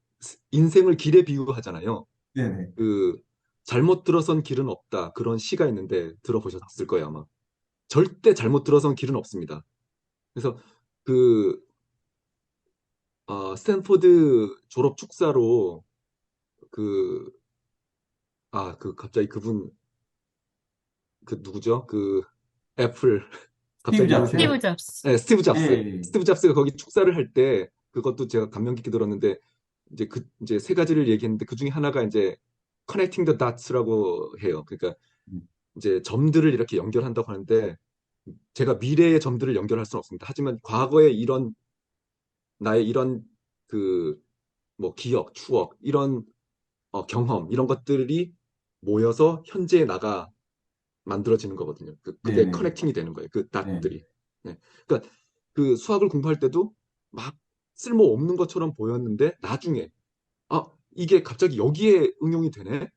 인생을 길에 비유하잖아요. 네네. 그 잘못 들어선 길은 없다, 그런 시가 있는데 들어보셨을 거예요, 아마. 절대 잘못 들어선 길은 없습니다. 그래서 그 스탠포드 졸업 축사로 그 갑자기 그분, 그 누구죠? 그 애플 스티브 갑자기 이름이 잡스요? 스티브 생각. 잡스. 네, 스티브 예, 잡스. 예. 스티브 잡스가 거기 축사를 할 때 그것도 제가 감명 깊게 들었는데, 이제 세 가지를 얘기했는데 그 중에 하나가 이제 connecting the dots라고 해요. 그러니까 음. 이제 점들을 이렇게 연결한다고 하는데, 제가 미래의 점들을 연결할 수는 없습니다. 하지만 과거의 나의 이런 그 뭐 기억, 추억, 이런 경험, 이런 것들이 모여서 현재의 나가 만들어지는 거거든요. 그게 네네. 커넥팅이 되는 거예요. 그 네. 닷들이. 네. 그러니까 그 수학을 공부할 때도 막 쓸모 없는 것처럼 보였는데, 나중에 이게 갑자기 여기에 응용이 되네.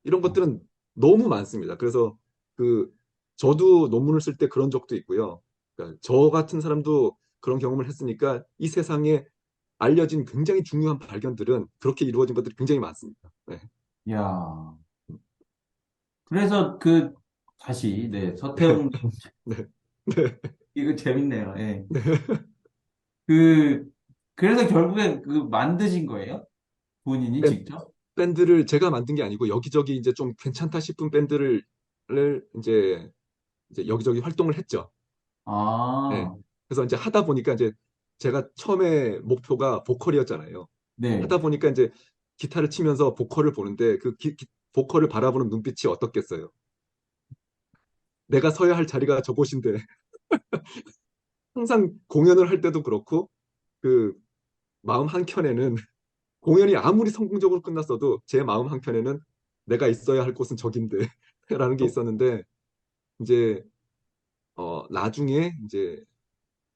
이런 어, 것들은 너무 많습니다. 그래서 그 저도 논문을 쓸 때 그런 적도 있고요. 그러니까 저 같은 사람도 그런 경험을 했으니까 이 세상에 알려진 굉장히 중요한 발견들은 그렇게 이루어진 것들이 굉장히 많습니다. 네. 야. 그래서 다시, 네, 네. 서태웅, 네. 네. 이거 재밌네요. 예. 네. 그, 그래서 결국엔 만드신 거예요? 본인이 밴- 직접? 밴드를 제가 만든 게 아니고 여기저기 이제 좀 괜찮다 싶은 밴드를 이제 여기저기 활동을 했죠. 네. 아, 그래서 이제 하다 보니까 이제 제가 처음에 목표가 보컬이었잖아요. 네. 하다 보니까 이제 기타를 치면서 보컬을 보는데 보컬을 바라보는 눈빛이 어떻겠어요? 내가 서야 할 자리가 저곳인데 항상 공연을 할 때도 그렇고, 그 마음 한켠에는 공연이 아무리 성공적으로 끝났어도 제 마음 한켠에는 내가 있어야 할 곳은 저긴데 라는 게 있었는데, 이제 나중에 이제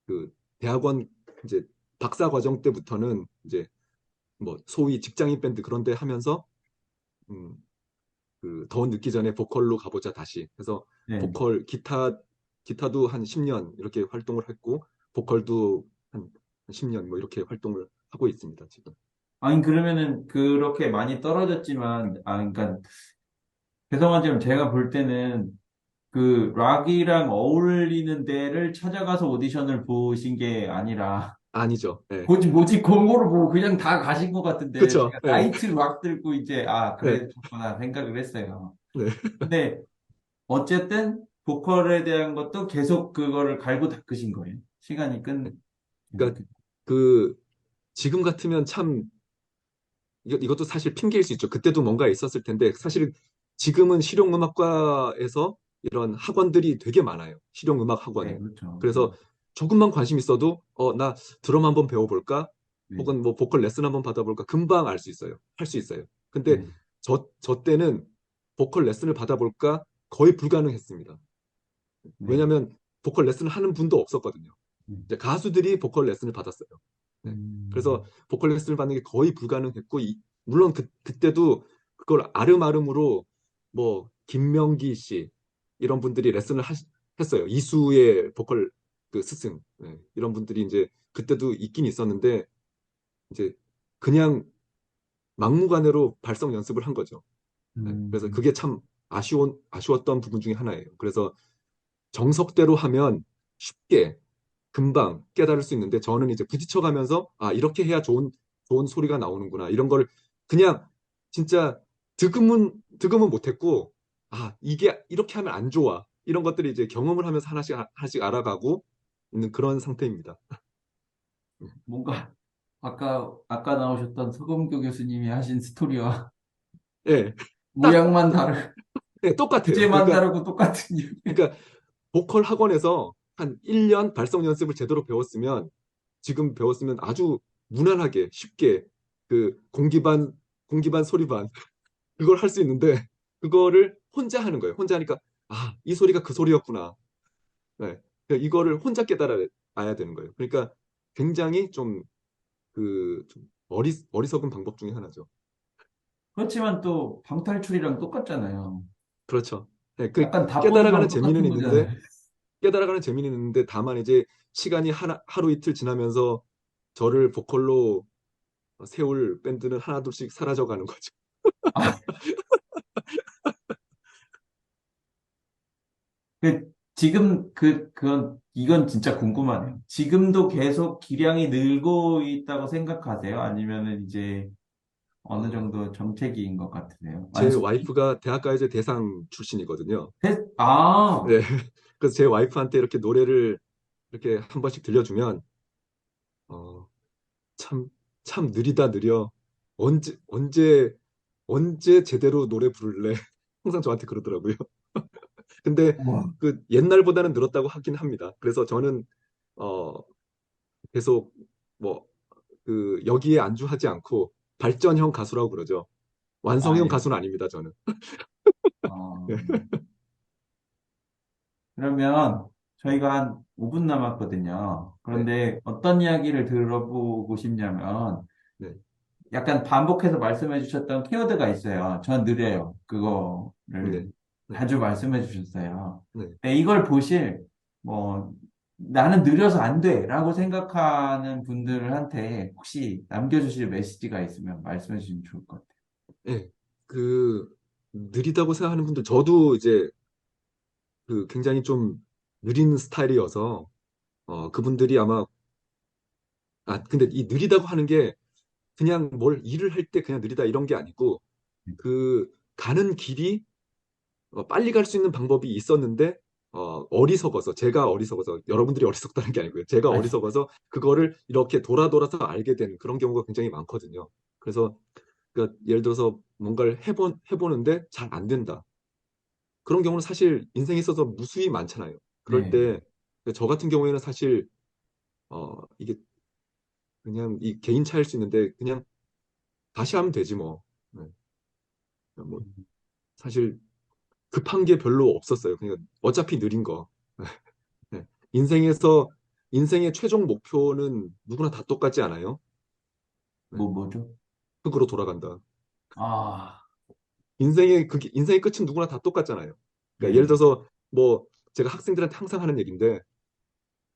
그 대학원 이제 박사 과정 때부터는 이제 뭐 소위 직장인 밴드 그런 데 하면서 음, 더 늦기 전에 보컬로 가보자 다시. 그래서 네. 보컬 기타도 한 10년 이렇게 활동을 했고, 보컬도 한 10년 뭐 이렇게 활동을 하고 있습니다, 지금. 아니, 그러면은 그렇게 많이 떨어졌지만, 그러니까, 죄송하지만 제가 볼 때는 락이랑 어울리는 데를 찾아가서 오디션을 보신 게 아니라, 아니죠. 네. 뭐지, 공고를 보고 그냥 다 가신 것 같은데, 그쵸. 제가 네. 나이트 락 들고 이제, 네. 그래, 좋구나 생각을 했어요. 네. 근데, 어쨌든, 보컬에 대한 것도 계속 그거를 갈고 닦으신 거예요. 시간이 계속. 그러니까 그 지금 같으면 참 이것도 사실 핑계일 수 있죠. 그때도 뭔가 있었을 텐데, 사실은 지금은 실용음악과에서 이런 학원들이 되게 많아요. 실용음악 네, 학원이. 그렇죠. 그래서 조금만 관심 있어도 나 드럼 한번 배워볼까? 네, 혹은 뭐 보컬 레슨 한번 받아볼까? 금방 알 수 있어요. 할 수 있어요. 근데 네. 저 때는 보컬 레슨을 받아볼까 거의 불가능했습니다. 네. 왜냐하면 보컬 레슨을 하는 분도 없었거든요. 음. 이제 가수들이 보컬 레슨을 받았어요. 네. 그래서 음. 보컬 레슨을 받는 게 거의 불가능했고, 물론 그때도 그걸 아름아름으로 뭐 김명기 씨 이런 분들이 레슨을 했어요. 이수의 보컬 그 스승 네. 이런 분들이 이제 그때도 있긴 있었는데 이제 그냥 막무가내로 발성 연습을 한 거죠. 네. 그래서 음. 그게 참 아쉬웠던 부분 중에 하나예요. 그래서 정석대로 하면 쉽게 금방 깨달을 수 있는데 저는 이제 부딪혀가면서 아 이렇게 해야 좋은 소리가 나오는구나 이런 걸 그냥 진짜 득음은 못했고 아 이게 이렇게 하면 안 좋아 이런 것들이 이제 경험을 하면서 하나씩 하나씩 알아가고 있는 그런 상태입니다. 뭔가 아까 나오셨던 서검교 교수님이 하신 스토리와 예, 딱 모양만 다르고 예, 똑같아요. 주제만 다르고 똑같은 이유. 그러니까 보컬 학원에서 한 1년 발성 연습을 제대로 배웠으면 지금 배웠으면 아주 무난하게 쉽게 그 공기 반 소리 반 그걸 할 수 있는데 그거를 혼자 하는 거예요. 혼자 하니까 아, 이 소리가 그 소리였구나. 네. 그러니까 이거를 혼자 깨달아야 되는 거예요. 그러니까 굉장히 좀 어리석은 방법 중에 하나죠. 그렇지만 또 방탈출이랑 똑같잖아요. 그렇죠. 네, 그 약간 다 뽑으면 똑같은 거잖아요. 깨달아가는 재미는 있는데 다만 이제 시간이 하루 이틀 지나면서 저를 보컬로 세울 밴드는 하나둘씩 사라져가는 거죠. 아, 이건 진짜 궁금하네요. 지금도 계속 기량이 늘고 있다고 생각하세요? 아니면은 이제 어느 어, 정도 정체기인 것 같으세요? 제 완숙기? 와이프가 대학가요제 대상 출신이거든요. 아, 네. 그래서 제 와이프한테 이렇게 노래를 이렇게 한 번씩 들려주면 어, 참, 참 느리다 느려. 언제 제대로 노래 부를래? 항상 저한테 그러더라고요. 근데 우와. 그 옛날보다는 늘었다고 하긴 합니다. 그래서 저는 어, 계속 뭐 그 여기에 안주하지 않고 발전형 가수라고 그러죠. 아, 완성형 예. 가수는 아닙니다, 저는. 어, 그러면 저희가 한 5분 남았거든요. 네, 그런데 어떤 이야기를 들어보고 싶냐면 네, 약간 반복해서 말씀해 주셨던 키워드가 있어요. 전 느려요. 네, 그거를 네, 자주 말씀해 주셨어요. 네. 네, 이걸 보실, 뭐, 나는 느려서 안 돼. 라고 생각하는 분들한테 혹시 남겨주실 메시지가 있으면 말씀해 주시면 좋을 것 같아요. 네. 그 느리다고 생각하는 분들 저도 이제 그 굉장히 좀 느린 스타일이어서 그분들이 아마 근데 이 느리다고 하는 게 그냥 뭘 일을 할 때 그냥 느리다 이런 게 아니고 그 가는 길이 빨리 갈 수 있는 방법이 있었는데 어리석어서 제가 어리석어서 여러분들이 어리석다는 게 아니고요. 제가 아, 어리석어서 그거를 이렇게 돌아서 알게 된 그런 경우가 굉장히 많거든요. 그래서 그러니까 예를 들어서 뭔가를 해보는데 잘 안 된다. 그런 경우는 사실 인생에 있어서 무수히 많잖아요. 그럴 네. 때 저 같은 경우에는 사실 이게 그냥 이 개인 차일 수 있는데 그냥 다시 하면 되지 뭐. 네. 뭐 사실 급한 게 별로 없었어요. 그냥 어차피 느린 거. 네. 인생의 최종 목표는 누구나 다 똑같지 않아요? 네. 뭐죠? 흙으로 돌아간다. 아, 인생의 끝은 누구나 다 똑같잖아요. 그러니까 예를 네. 들어서 뭐 제가 학생들한테 항상 하는 얘기인데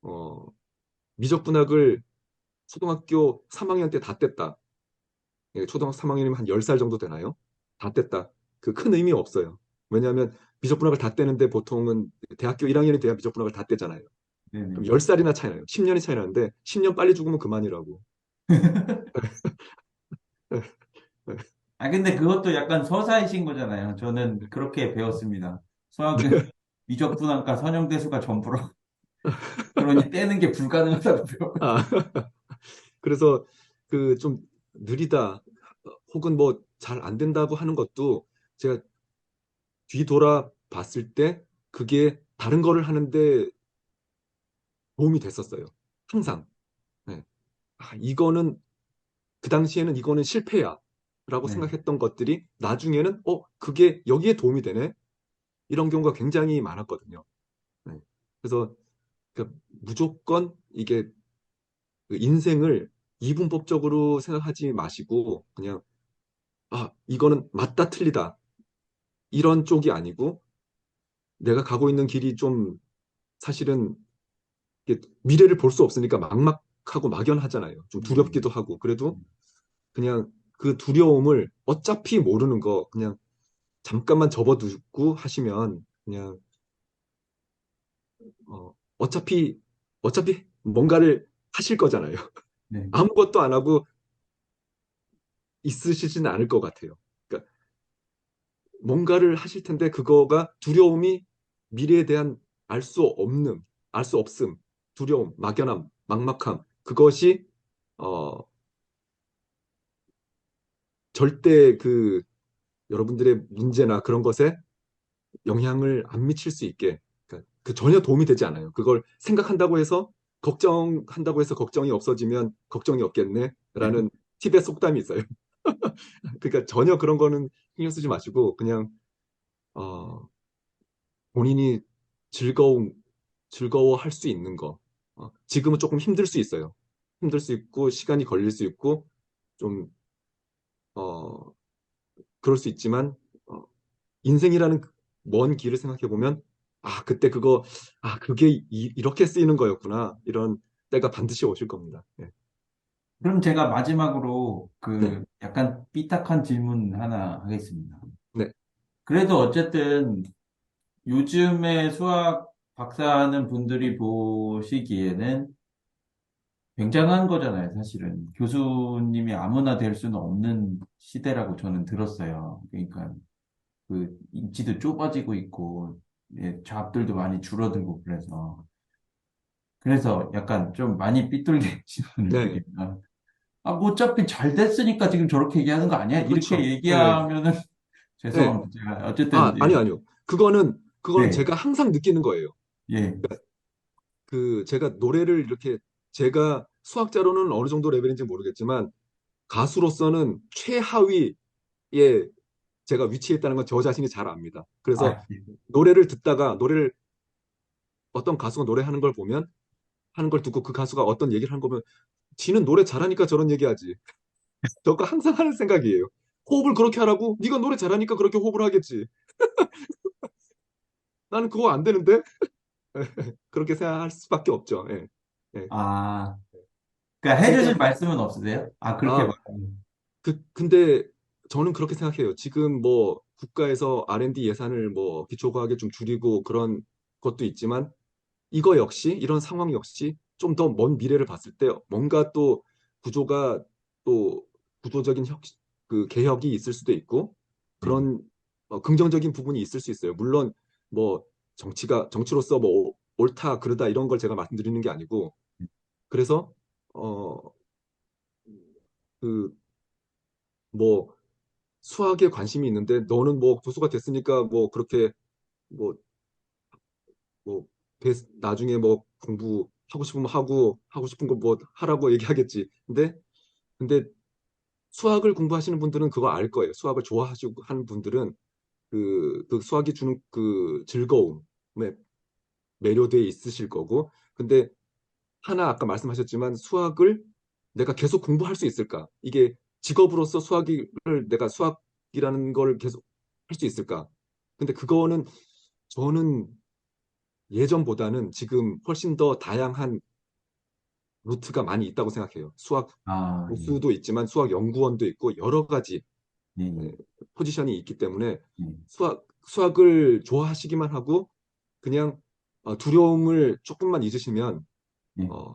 어, 미적분학을 초등학교 3학년 때 다 뗐다. 예, 초등학교 3학년이면 한 10살 정도 되나요? 다 뗐다. 그 큰 의미 없어요. 왜냐하면 미적분학을 다 떼는데 보통은 대학교 1학년이 돼야 미적분학을 다 떼잖아요. 그럼 네네. 10살이나 차이 나요. 10년이 차이 나는데 10년 빨리 죽으면 그만이라고. 아, 근데 그것도 약간 서사이신 거잖아요. 저는 그렇게 배웠습니다. 수학은 미적분학과 선형대수가 전부로. 그러니 떼는 게 불가능하다고 배워요. 아, 그래서 그 좀 느리다 혹은 뭐 잘 안 된다고 하는 것도 제가 뒤돌아 봤을 때 그게 다른 거를 하는데 도움이 됐었어요. 항상. 네. 이거는 그 당시에는 이거는 실패야. 네. 생각했던 것들이 나중에는 그게 여기에 도움이 되네. 이런 경우가 굉장히 많았거든요. 네. 그래서 무조건 이게 그 인생을 이분법적으로 생각하지 마시고 그냥 이거는 맞다 틀리다 이런 쪽이 아니고 내가 가고 있는 길이 좀 사실은 이게 미래를 볼 수 없으니까 막막하고 막연하잖아요. 좀 음, 두렵기도 하고 그래도 그냥 그 두려움을 어차피 모르는 거 그냥 잠깐만 접어두고 하시면 그냥 어차피 뭔가를 하실 거잖아요. 네. 아무것도 안 하고 있으시지는 않을 것 같아요. 그러니까 뭔가를 하실 텐데 그거가 두려움이 미래에 대한 알 수 없는, 알 수 없음, 두려움, 막연함, 막막함 그것이 어, 절대 여러분들의 문제나 그런 것에 영향을 안 미칠 수 있게 그러니까 그 전혀 도움이 되지 않아요. 그걸 생각한다고 해서 걱정한다고 해서 걱정이 없어지면 걱정이 없겠네라는 팁의 속담이 있어요. 그러니까 전혀 그런 거는 신경 쓰지 마시고 그냥 어, 본인이 즐거움 즐거워할 수 있는 거. 지금은 조금 힘들 수 있어요. 힘들 수 있고 시간이 걸릴 수 있고 좀 어, 그럴 수 있지만 어, 인생이라는 먼 길을 생각해 보면 그때 그게 렇게 쓰이는 거였구나. 이런 때가 반드시 오실 겁니다. 네. 그럼 제가 마지막으로 네. 그 약간 삐딱한 질문 하나 하겠습니다. 네. 그래도 어쨌든 요즘에 수학 박사하는 분들이 보시기에는 굉장한 거잖아요, 사실은. 교수님이 아무나 될 수는 없는 시대라고 저는 들었어요. 그러니까 그 입지도 좁아지고 있고, 예, 잡들도 많이 줄어들고 그래서 약간 좀 많이 삐뚤게 질문을 네. 드리면, 뭐 어차피 잘 됐으니까 지금 저렇게 얘기하는 거 아니야? 이렇게 그렇죠. 네. 얘기하면은 네. 죄송합니다. 제가 어쨌든, 예, 아니요. 그거는 네, 제가 항상 느끼는 거예요. 예. 제가 노래를 이렇게 제가 수학자로는 어느 정도 레벨인지 모르겠지만 가수로서는 최하위에 제가 위치했다는 건 저 자신이 잘 압니다. 그래서 아, 예. 노래를 듣다가 어떤 가수가 노래하는 걸 보면 하는 걸 듣고 그 가수가 어떤 얘기를 하는 거 보면 지는 노래 잘하니까 저런 얘기하지. 저거 항상 하는 생각이에요. 호흡을 그렇게 하라고? 네가 노래 잘하니까 그렇게 호흡을 하겠지. 나는 그거 안 되는데? 그렇게 생각할 수밖에 없죠. 예. 예. 아, 그러니까 그러니까 해주실 말씀은 없으세요? 아, 그렇게 아, 말하면. 근데 저는 그렇게 생각해요. 지금 뭐 국가에서 R&D 예산을 뭐 기초과학에 좀 줄이고 그런 것도 있지만 이거 역시 이런 상황 역시 좀 더 먼 미래를 봤을 때 뭔가 또 구조가 또 구조적인 개혁이 있을 수도 있고 네. 그런 긍정적인 부분이 있을 수 있어요. 물론 뭐 정치로서 뭐 옳다 그르다 이런 걸 제가 말씀드리는 게 아니고 그래서 어 그 뭐 수학에 관심이 있는데 너는 뭐 교수가 됐으니까 뭐 그렇게 뭐 뭐 나중에 뭐 공부하고 싶으면 하고 싶은 거 뭐 하라고 얘기하겠지. 근데 수학을 공부하시는 분들은 그거 알 거예요. 수학을 좋아하시고 하는 분들은 그 수학이 주는 그 즐거움에 매료돼 있으실 거고. 근데 하나 아까 말씀하셨지만 수학을 내가 계속 공부할 수 있을까? 이게 직업으로서 내가 수학이라는 걸 계속 할 수 있을까? 근데 그거는 저는 예전보다는 지금 훨씬 더 다양한 루트가 많이 있다고 생각해요. 수학 아, 예. 교수도 있지만 수학 연구원도 있고 여러 가지 예, 예. 포지션이 있기 때문에 예. 수학을 좋아하시기만 하고 그냥 두려움을 조금만 잊으시면 예. 어,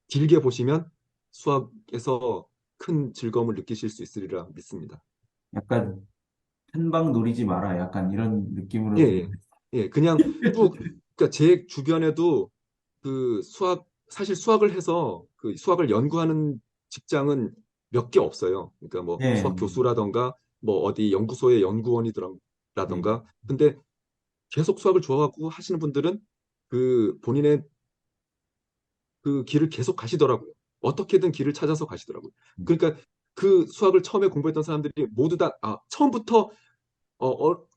길게 보시면 수학에서 큰 즐거움을 느끼실 수 있으리라 믿습니다. 약간 한방 노리지 마라. 약간 이런 예, 느낌으로 예, 들어요. 예. 그냥 쭉, 그러니까 제 주변에도 사실 수학을 해서 그 수학을 연구하는 직장은 몇 개 없어요. 그러니까 뭐 예, 수학 교수라던가 뭐 어디 연구소의 예, 연구원이라던가. 근데 계속 수학을 좋아하고 하시는 분들은 본인의 그 길을 계속 가시더라고요. 어떻게든 길을 찾아서 가시더라고요. 예. 그러니까 그 수학을 처음에 공부했던 사람들이 모두 다 처음부터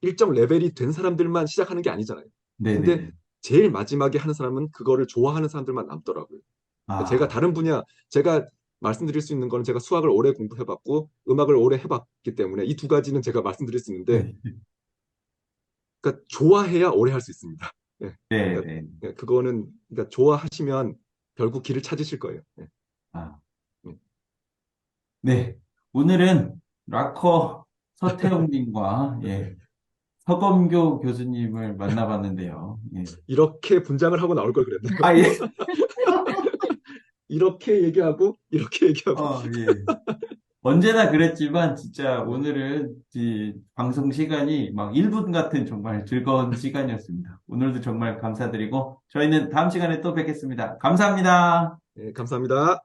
일정 레벨이 된 사람들만 시작하는 게 아니잖아요. 근데 네네네. 제일 마지막에 하는 사람은 그거를 좋아하는 사람들만 남더라고요. 그러니까 제가 아, 다른 분야, 제가 말씀드릴 수 있는 거는 제가 수학을 오래 공부해봤고 음악을 오래 해봤기 때문에 이 두 가지는 제가 말씀드릴 수 있는데, 네. 그러니까 좋아해야 오래 할 수 있습니다. 예. 그러니까 네네. 그거는 그러니까 좋아하시면 결국 길을 찾으실 거예요. 예. 아, 예. 네. 오늘은 락커 서태웅님과, 예, 서검교 교수님을 만나봤는데요. 예. 이렇게 분장을 하고 나올 걸 그랬나요? 아, 예. 이렇게 얘기하고 이렇게 얘기하고. 예. 언제나 그랬지만, 진짜 오늘은 이 방송 시간이 막 1분 같은 정말 즐거운 시간이었습니다. 오늘도 정말 감사드리고, 저희는 다음 시간에 또 뵙겠습니다. 감사합니다. 예, 감사합니다.